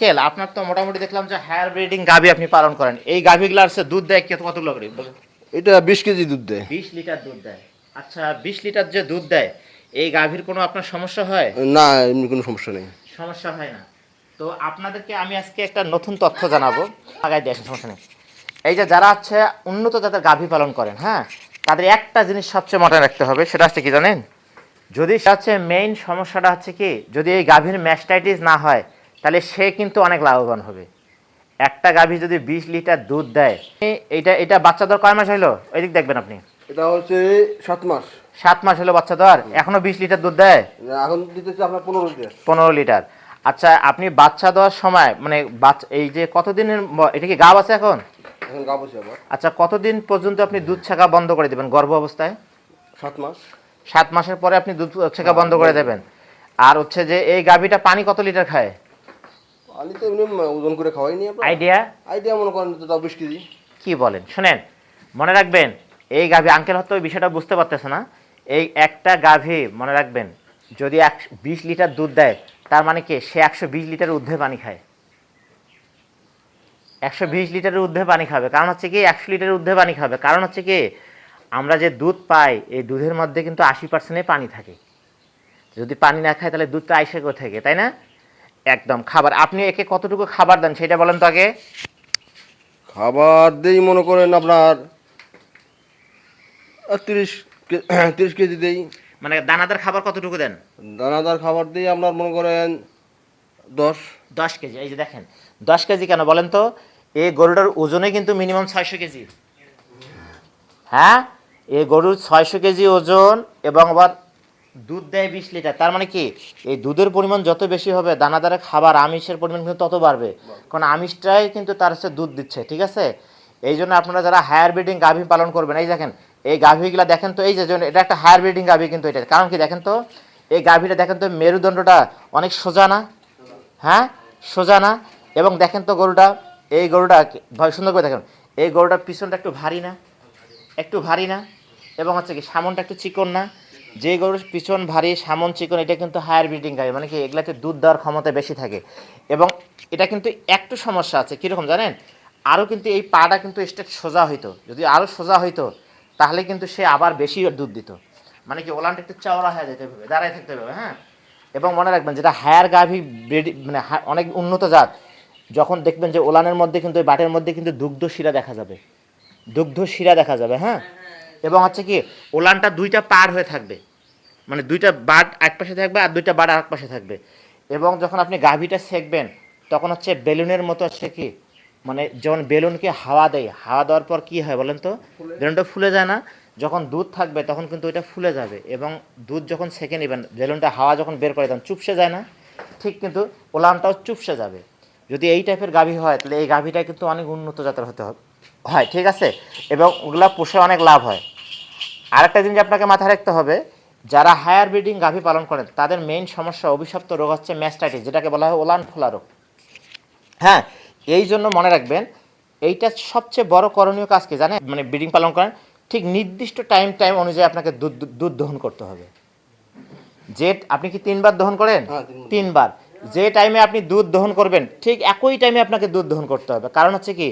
কেল আপনার তো মোটামুটি দেখলাম যে হায়ার ব্রিডিং গাভী আপনি পালন করেন। এই গাভীগুলো আছে দুধ দেয় কতগুলো করে বলুন? এটা 20 কেজি দুধ দেয়। 20 লিটার দুধ দেয়। আচ্ছা, 20 লিটার যে দুধ দেয়, এই গাভীর কোনো আপনার সমস্যা হয়? না, এমনি কোনো সমস্যা নেই। সমস্যা হয় না। তো আপনাদেরকে আমি আজকে একটা নতুন তথ্য জানাবো। আগায় দেখেন, সমস্যা নেই। এই যে যারা হচ্ছে উন্নত জাতের গাভী পালন করেন, হ্যাঁ, তাদের একটা জিনিস সবচেয়ে মাথায় রাখতে হবে, সেটা হচ্ছে কি জানেন? যদি সে হচ্ছে মেইন সমস্যাটা হচ্ছে কি, যদি এই গাভীর ম্যাস্টাইটিস না হয়, তাহলে সে কিন্তু অনেক লাভবান হবে। একটা গাভী যদি 20 লিটার দুধ দেয়, এটা এটা বাচ্চা দেওয়ার কয় মাস হলো? ওই দিক দেখবেন আপনি। এটা হচ্ছে 7 মাস। 7 মাস হলো বাচ্চা দেওয়ার, এখনো 20 লিটার দুধ দেয়? এখন দিতেছে আপনার 15 লিটার। 15 লিটার। আচ্ছা, আপনি বাচ্চা দেওয়ার সময় মানে বাচ্চা এই যে কতদিনের এটা কি গাভ আছে এখন? এখন গাব আছে আবার। আচ্ছা, কতদিন পর্যন্ত আপনি দুধ ছাকা বন্ধ করে দেবেন গর্ভ অবস্থায়? 7 মাস। 7 মাসের পরে আপনি দুধ ছাকা বন্ধ করে দেবেন। আর হচ্ছে যে এই গাভীটা পানি কত লিটার খায়? পানি তো এমনি ওজন করে খাওয়াইনি আপনার। আইডিয়া? আইডিয়া মনে করেন তো তাও 20 কেজি। কি বলেন? শুনেন, মনে রাখবেন, এই গাভী আঙ্কেল হয়তো ওই বিষয়টা বুঝতে পারতেছে না। এই একটা গাভী মনে রাখবেন, যদি 20 লিটার দুধ দেয়, তার মানে কি সে 120 লিটারের ঊর্ধ্বে পানি খায়। 120 লিটারের ঊর্ধ্বে পানি খাবে। কারণ হচ্ছে কি 100 লিটারের ঊর্ধ্বে পানি খাবে, কারণ হচ্ছে কি আমরা যে দুধ পাই, এই দুধের মধ্যে কিন্তু 80% পানি থাকে। যদি পানি না খায় তাহলে দুধটা আইসে কোথা থেকে, তাই না? একদম। খাবার আপনি একে কতটুকু খাবার দেন সেটা বলেন তো আগে। খাবার দেই মনে করেন আপনার 30 কেজি দেই। মানে দানাদার খাবার কতটুকু দেন? দানাদার খাবার দিই আপনার মনে করেন 10। 10 কেজি। এই যে দেখেন, 10 কেজি কেন বলেন তো? এই গরুটার ওজনে কিন্তু মিনিমাম 600 কেজি। হ্যাঁ, এই গরুর 600 কেজি ওজন এবং আবার দুধ দেয় 20 লিটার। তার মানে কি এই দুধের পরিমাণ যত বেশি হবে, দানাদারের খাবার আমিষের পরিমাণ কিন্তু তত বাড়বে। কারণ আমিষটাই কিন্তু তার হচ্ছে দুধ দিচ্ছে, ঠিক আছে? এই জন্য আপনারা যারা হায়ার ব্রিডিং গাভী পালন করবেন, এই দেখেন এই গাভীগুলা দেখেন তো, এই যে এটা একটা হায়ার ব্রিডিং গাভী কিন্তু এটা। কারণ কি দেখেন তো, এই গাভীটা দেখেন তো মেরুদণ্ডটা অনেক সোজা না? হ্যাঁ, সোজা না? এবং দেখেন তো গরুটা, এই গরুটা ভয় সুন্দর করে দেখেন, এই গরুটার পিছনটা একটু ভারী না? একটু ভারী না? এবং হচ্ছে কি সামনটা একটু চিকন না? যে গরুর পিছন ভারী সামন চিকন, এটা কিন্তু হায়ার ব্রিডিং গাভী, মানে কি এগুলাতে দুধ দেওয়ার ক্ষমতা বেশি থাকে। এবং এটা কিন্তু একটু সমস্যা আছে, কীরকম জানেন? আরও কিন্তু এই পাটা কিন্তু স্টেট সোজা হইতো, যদি আরও সোজা হইতো তাহলে কিন্তু সে আবার বেশি দুধ দিত। মানে কি ওলানটা একটু চওড়া হয়ে যেতে হবে, দাঁড়ায় থাকতে হবে। হ্যাঁ, এবং মনে রাখবেন যেটা হায়ার গাভী ব্রিডিং মানে অনেক উন্নত জাত, যখন দেখবেন যে ওলানের মধ্যে কিন্তু ওই বাটের মধ্যে কিন্তু দুগ্ধ শিরা দেখা যাবে, দুগ্ধ শিরা দেখা যাবে। হ্যাঁ, এবং হচ্ছে কি ওলানটা দুইটা পার হয়ে থাকবে, মানে দুইটা বাট এক পাশে থাকবে আর দুইটা বাট আরেক পাশে থাকবে। এবং যখন আপনি গাভীটা সেঁকবেন, তখন হচ্ছে বেলুনের মতো হচ্ছে কি, মানে যেমন বেলুনকে হাওয়া দেয়, হাওয়া দেওয়ার পর কি হয় বলেন তো? বেলুনটা ফুলে যায় না? যখন দুধ থাকবে তখন কিন্তু ওইটা ফুলে যাবে, এবং দুধ যখন সেঁকে নেবেন, বেলুনটা হাওয়া যখন বের করে তখন চুপসে যায় না? ঠিক কিন্তু ওলানটাও চুপসে যাবে। যদি এই টাইপের গাভী হয়, তাহলে এই গাভীটা কিন্তু অনেক উন্নত জাতের হতে হয়, ঠিক আছে? এবং ওগুলা পুষে অনেক লাভ হয়। আরেকটা জিনিস আপনাকে মাথায় রাখতে হবে, যারা হায়ার ব্রিডিং গাভী পালন করেন তাদের মেইন সমস্যা অভিশপ্ত রোগ হচ্ছে ম্যাস্টাইটিস, যেটাকে বলা হয় ওলান ফোলা রোগ। হ্যাঁ, এই জন্য মনে রাখবেন, এইটা সবচেয়ে বড় করণীয় কাজ কি জানেন? মানে ব্রিডিং পালন করেন, ঠিক নির্দিষ্ট টাইম অনুযায়ী আপনাকে দুধ দহন করতে হবে। যে আপনি কি 3 বার দহন করেন? হ্যাঁ, 3 বার। যে টাইমে আপনি দুধ দহন করবেন, ঠিক একই টাইমে আপনাকে দুধ দহন করতে হবে। কারণ হচ্ছে কি,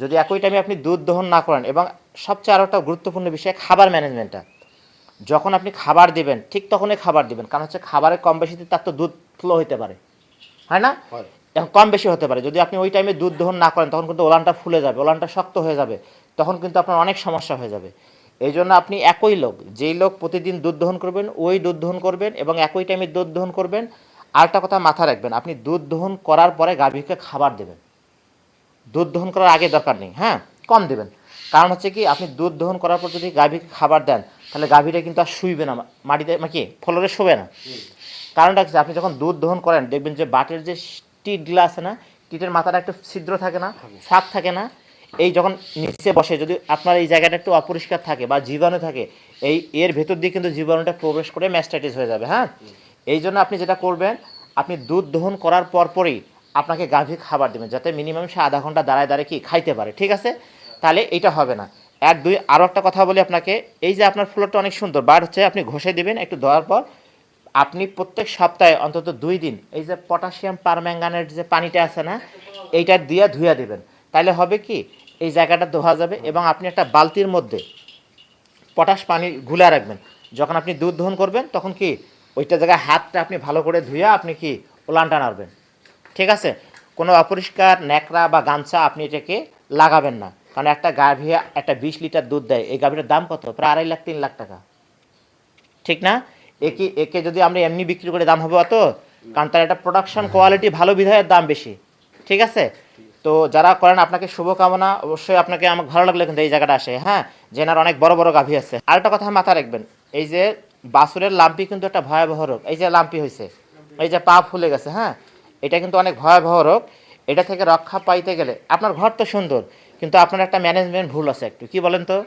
যদি একই টাইমে আপনি দুধ দহন না করেন, এবং সবচেয়ে আরও একটা গুরুত্বপূর্ণ বিষয় খাবার ম্যানেজমেন্টটা, যখন আপনি খাবার দিবেন ঠিক তখনই খাবার দিবেন। কারণ হচ্ছে খাবারের কম বেশিতে তার তো দুধ ফ্লো হতে পারে, হয় না? হয়। এখন কম বেশি হতে পারে। যদি আপনি ওই টাইমে দুধ দহন না করেন, তখন কিন্তু ওলানটা ফুলে যাবে, ওলানটা শক্ত হয়ে যাবে, তখন কিন্তু আপনার অনেক সমস্যা হয়ে যাবে। এই জন্য আপনি একই লোক, যেই লোক প্রতিদিন দুধ দহন করবেন ওই দুধ দহন করবেন, এবং একই টাইমে দুধ দহন করবেন। আরেকটা কথা মাথায় রাখবেন, আপনি দুধ দহন করার পরে গাভীকে খাবার দেবেন, দুধ দহন করার আগে দরকার নেই। হ্যাঁ, কম দেবেন। কারণ হচ্ছে কি, আপনি দুধ দহন করার পর যদি গাভীকে খাবার দেন, তাহলে গাভীটা কিন্তু আর শুইবে না মাটিতে, মানে কি ফ্লোরে শোবে না। কারণটা হচ্ছে, আপনি যখন দুধ দহন করেন দেখবেন যে বাটের যে টিটগুলো আছে না, টিটের মাথাটা একটু ছিদ্র থাকে না, ফাঁক থাকে না? এই যখন নিচে বসে, যদি আপনার এই জায়গাটা একটু অপরিষ্কার থাকে বা জীবাণু থাকে, এর ভেতর দিয়ে কিন্তু জীবাণুটা প্রবেশ করে ম্যাস্টাইটিস হয়ে যাবে। হ্যাঁ, এই জন্য আপনি যেটা করবেন, আপনি দুধ দহন করার পরপরই আপনাকে গাভী খাবার দেবেন, যাতে মিনিমাম সে আধা ঘন্টা দাঁড়ায় দাঁড়ায় কি খাইতে পারে, ঠিক আছে? তাহলে এইটা হবে না। এক দুই, আরও একটা কথা বলি আপনাকে, এই যে আপনার ফ্লোরটা অনেক সুন্দর, বার হচ্ছে আপনি ঘষে দেবেন একটু দেওয়ার পর, আপনি প্রত্যেক সপ্তাহে অন্তত 2 দিন এই যে পটাশিয়াম পারম্যাঙ্গানেট যে পানিটা আছে না, এইটা দিয়ে ধুয়ে দেবেন। তাহলে হবে কি, এই জায়গাটা ধোয়া যাবে এবং আপনি একটা বালতির মধ্যে পটাশ পানি গুলা রাখবেন। যখন আপনি দুধ দহন করবেন তখন কি ওইটা জায়গায় হাতটা আপনি ভালো করে ধুয়ে আপনি কি ওলানটা নাড়বেন। ঠিক আছে? কোনো অপরিষ্কার ন্যাকড়া বা গামছা আপনি এটাকে লাগাবেন না, কারণ একটা গাভী একটা 20 লিটার দুধ দেয়, এই গাভীটার দাম কত? প্রায় 2.5 লাখ 3 লাখ টাকা, ঠিক না? একে যদি আমরা এমনি বিক্রি করে দাম হবে অত, কারণ তার একটা প্রোডাকশন কোয়ালিটি ভালো বিধায়ের দাম বেশি। ঠিক আছে? তো যারা করেন আপনাকে শুভকামনা, অবশ্যই আপনাকে আমাকে ভালো লাগলো কিন্তু এই জায়গাটা আসে, হ্যাঁ, যে এনার অনেক বড় বড় গাভী আছে। আরেকটা কথা মাথায় রাখবেন, এই যে বাছুরের লাম্পি কিন্তু একটা ভয়াবহ রোগ। এই যে লাম্পি হয়েছে, এই যে পা ফুলে গেছে, হ্যাঁ, এটা কিন্তু অনেক ভয়াবহ রোগ। এটা থেকে রক্ষা পাইতে গেলে আপনার ঘর তো সুন্দর, কিন্তু আপনার একটা ম্যানেজমেন্ট ভুল আছে একটু। কি বলেন তো?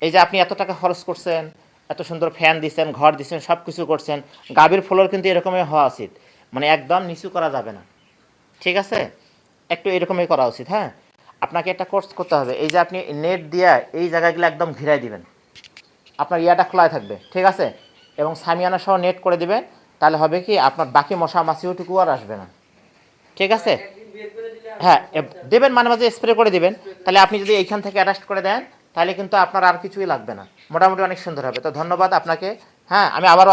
এই যে আপনি এত টাকা খরচ করছেন, এত সুন্দর ফ্যান দিচ্ছেন, ঘর দিচ্ছেন, সব কিছু করছেন, গাভীর ফ্লোর কিন্তু এরকমই হওয়া উচিত, মানে একদম নিচু করা যাবে না। ঠিক আছে? একটু এরকমই করা উচিত। হ্যাঁ, আপনাকে একটা কোর্স করতে হবে। এই যে আপনি নেট দিয়ে এই জায়গাগুলো একদম ঘিরাই দিবেন, আপনার ইয়াটা খোলাই থাকবে। ঠিক আছে? এবং সামিয়ানা সহ নেট করে দিবেন। তাহলে হবে কি, আপনার বাকি মশা মাছিওটুকু আর আসবে না। ঠিক আছে? হ্যাঁ, দেবেন, মানে মাঝে স্প্রে করে দিবেন। তাহলে আপনি যদি এইখান থেকে অ্যারেস্ট করে দেন, তাহলে কিন্তু আপনার আর কিছুই লাগবে না, মোটামুটি অনেক সুন্দর হবে। তো ধন্যবাদ আপনাকে। হ্যাঁ, আমি আবারও